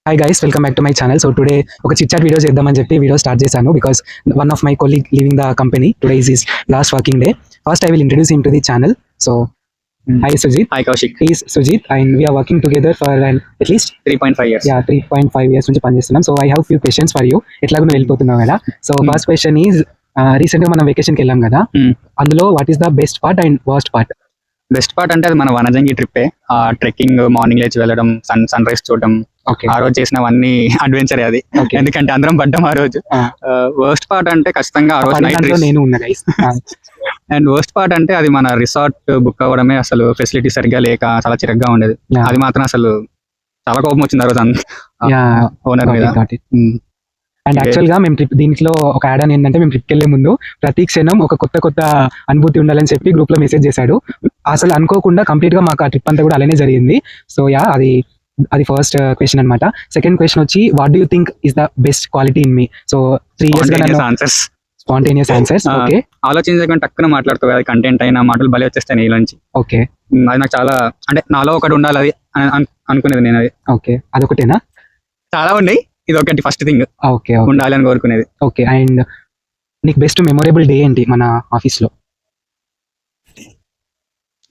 Hi guys, welcome back to my channel. So today ఒక chit chat video చేద్దామని చెప్పి video start చేశాను because one of my colleague leaving the company today is his last working day. First I will introduce him to the channel. So hi Sujit. Hi Kaushik. He is Sujit and we are working together for at least 3.5 years. Yeah, 3.5 years నుంచి పనిచేస్తున్నాం. So I have few questions for you. ఎట్లాగో నువ్వు వెళ్ళిపోతున్నావు కదా. So first question is recent గా మనం వెకేషన్కి వెళ్ళాం కదా, అందులో what is the best part and worst part? Best part అంటే అది మన వనజంగి ట్రిప్పే. ట్రెక్కింగ్, మార్నింగ్ లేచి వెళ్ళడం, సన్ రైజ్ చూడడం, ఆ రోజు చేసినవన్నీ అడ్వెంచర్ అది. ఎందుకంటే అందరం పడ్డాం ఆ రోజు. వర్స్ట్ పార్ట్ అంటే ఖచ్చితంగా ఆ రోజు నైట్ నేను ఉన్నా గైస్. అండ్ వర్స్ట్ పార్ట్ అంటే అది మన రిసార్ట్ బుక్ అవ్వడమే. అసలు ఫెసిలిటీ సరిగ్గా లేక చాలా చిరగ్గా ఉండేది. అది మాత్రం అసలు చాలా కోపం వచ్చింది ఆ రోజు ఓనర్ మీద. అండ్ యాక్చువల్ గా మేము ట్రిప్ దీంట్లో ఒక యాడ్ అని ఏంటంటే, మేము ట్రిప్కి వెళ్ళే ముందు ప్రతి క్షణం ఒక కొత్త అనుభూతి ఉండాలని చెప్పి గ్రూప్ లో మెసేజ్ చేశాడు. అసలు అనుకోకుండా కంప్లీట్ గా మాకు ఆ ట్రిప్ అంతా కూడా అలానే జరిగింది. సో యా, అది ఫస్ట్ క్వశ్చన్ అనమాట. సెకండ్ క్వశ్చన్ వచ్చి, what do you think is the best quality in me? So 3 years spontaneous answers. Okay, ఆలోచించకుండా టక్కున మాట్లాడుతావు. అది కంటెంట్ అయినా మాటలు భలే వచ్చేస్తాయి నీళ్ళ నుంచి. ఓకే, అది నాకు చాలా, అంటే నాలో ఒకటి ఉండాలి అది అనుకునేది నేను. అది ఓకే, అదొకటేనా? చాలా ఉన్నాయి, ఇది ఒకటి ఫస్ట్ థింగ్. ఓకే, ఉండాలి అని కోరుకునేది. ఓకే, అండ్ నీకు బెస్ట్ మెమొరబుల్ డే ఏంటి మన ఆఫీస్ లో?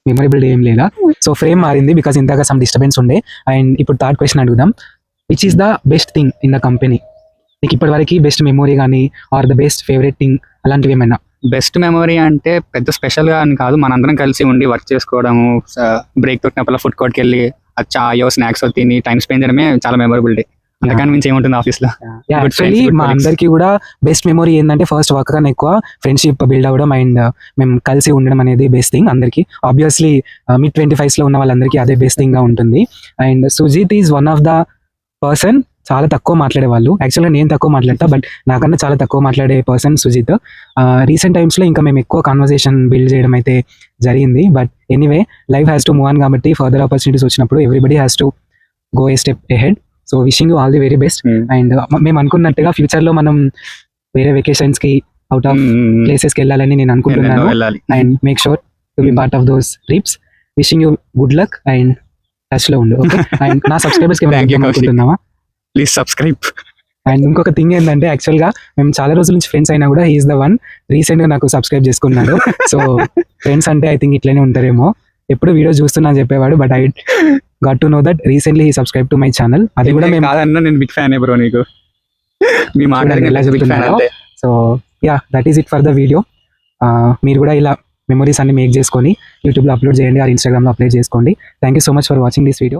మెమొరబుల్ డే ఏం లేదా? సో ఫ్రేమ్ మారింది బికాస్ ఇందాక సమ్ డిస్టర్బెన్స్ ఉండే. అండ్ ఇప్పుడు థర్డ్ క్వశ్చన్ అడుగుదాం. Which is the best thing in the company? నీకు ఇప్పటి వరకు బెస్ట్ మెమొరీ కానీ or the best favourite thing అలాంటివి ఏమైనా? బెస్ట్ మెమొరీ అంటే పెద్ద స్పెషల్ గా అని కాదు, మనందరం కలిసి ఉండి వర్క్ చేసుకోవడము, బ్రేక్ దొరికినప్పుడు ఫుడ్ కోర్ట్కి వెళ్ళి చాయో స్నాక్స్ తిని టైం స్పెండ్ చేయడమే చాలా మెమొరబుల్ డే. అంతకని మించి ఏముంటుంది ఆఫీస్ లో. యాక్చువల్లీ మా అందరికీ కూడా బెస్ట్ మెమొరీ ఏంటంటే, ఫస్ట్ వర్క్ కన్నా ఎక్కువ ఫ్రెండ్షిప్ బిల్డ్ అవ్వడం అండ్ మేము కలిసి ఉండడం అనేది బెస్ట్ థింగ్ అందరికి. ఆబ్వియస్లీ మిడ్ 25s లో ఉన్న వాళ్ళందరికీ అదే బెస్ట్ థింగ్ గా ఉంటుంది. And Sujit is one of the person, చాలా తక్కువ మాట్లాడే వాళ్ళు. యాక్చువల్గా నేను తక్కువ మాట్లాడతా, బట్ నాకన్నా చాలా తక్కువ మాట్లాడే పర్సన్ సుజిత్. రీసెంట్ టైమ్స్లో ఇంకా మేము ఎక్కువ కాన్వర్సేషన్ బిల్డ్ చేయడం అయితే జరిగింది. But anyway, life has to move on కాబట్టి ఫర్దర్ ఆపర్చునిటీస్ వచ్చినప్పుడు everybody has to go A step ahead. So wishing you all the very best. And మేము అనుకున్నట్టుగా ఫ్యూచర్లో మనం వేరే వెకేషన్స్కి అవుట్ ఆఫ్ ప్లేసెస్కి వెళ్ళాలని నేను అనుకుంటున్నాను. And make sure to be part of those trips. Wishing you good luck and touch లో ఉండు. అండ్ నా సబ్స్క్రైబర్స్కి అనుకుంటున్నావా? Please subscribe. అండ్ ఇంకొక థింగ్ ఏంటంటే, యాక్చువల్గా మేము చాలా రోజుల నుంచి ఫ్రెండ్స్ అయినా కూడా హీఈస్ ద వన్ రీసెంట్గా నాకు సబ్స్క్రైబ్ చేసుకున్నాడు. సో ఫ్రెండ్స్ అంటే ఐ థింక్ ఇట్లనే ఉంటారేమో. ఎప్పుడు వీడియో చూస్తున్నా చెప్పేవాడు, but I got to know that recently he subscribe to my channel. అది కూడా మేము కాదన్నా, నేను బిగ్ ఫ్యాన్ బ్రో నీకు. మీ మాట్లాడుతున్నారు. So yeah, that is it for the video. మీరు కూడా ఇలా మెమరీస్ అన్ని మేక్ చేసుకొని యూట్యూబ్లో అప్లోడ్ చేయండి ఆర్ ఇన్స్టాగ్రామ్లో అప్లోడ్ చేసుకోండి. Thank you so much for watching this video.